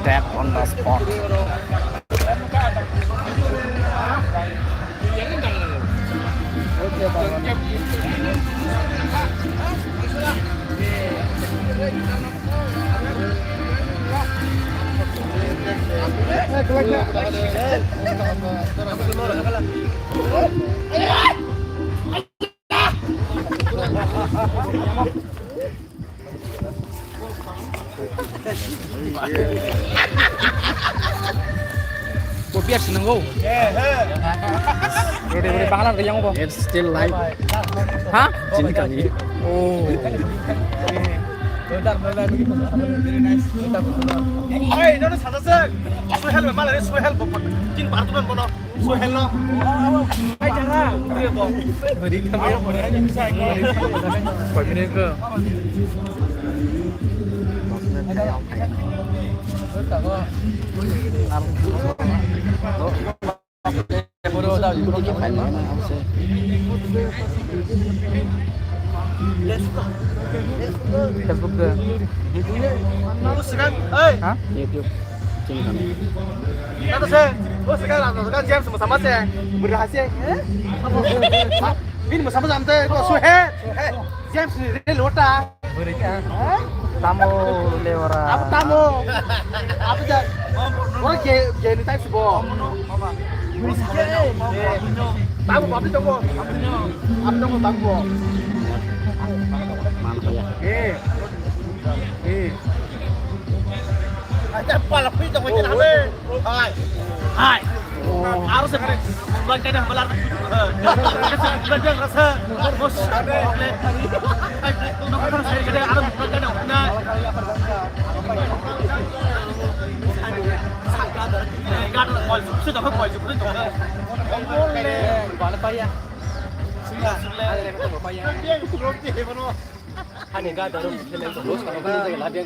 Tap on the spot. Kopi harus nenggo. Udah banglan ke yang apa? It's still live. Hah? Sini kali. Oh. Hey, nó thật sự. Suy hell mà lại suy hell một chính bản thân mình nó suy hell nó. Ai chẳng ra. Người đi camera một đấy nhưng sai cái. Khỏi cái cơ. Facebook ke? Terus sekarang, hah? YouTube. Sini kami. Terus sekarang James sama-sama sih berhasil. Ini sama-sama teh, kok suhe. James ini lota. Berikan. Tamu lewara. Apa tamu? Apa jadi? Orang jadi type sebuah. Tamu apa coba? Apa coba tamu? Aja pala pito ko din namin. Hai. Harus belajar dah belar. Belajar rasa bos. Harus saya kena alam belajar dah. Gad call sudah call sudah tu. Boleh. Boleh payah. Sudah. Ada yang tu payah. Roti mana? Ada gad dalam terus kalau kita lagi.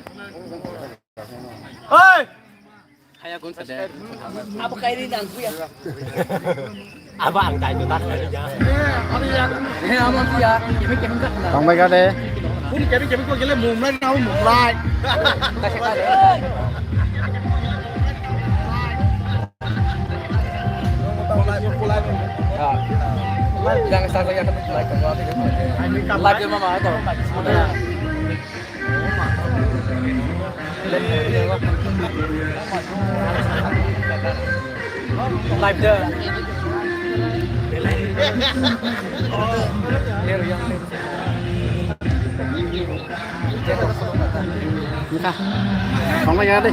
Hei! Hayya kun sadar. Apa kayak ini dan ya? Abang kayak itu tadi aja. Apa ya? Aman ya. Kami enggak. Sampai kade. Pun kami kok gele mumlai nau mumlai. Kasih kade. Jangan sampai yang like kan. Like mama atau. Live dah. Kita, không có nhớ đi.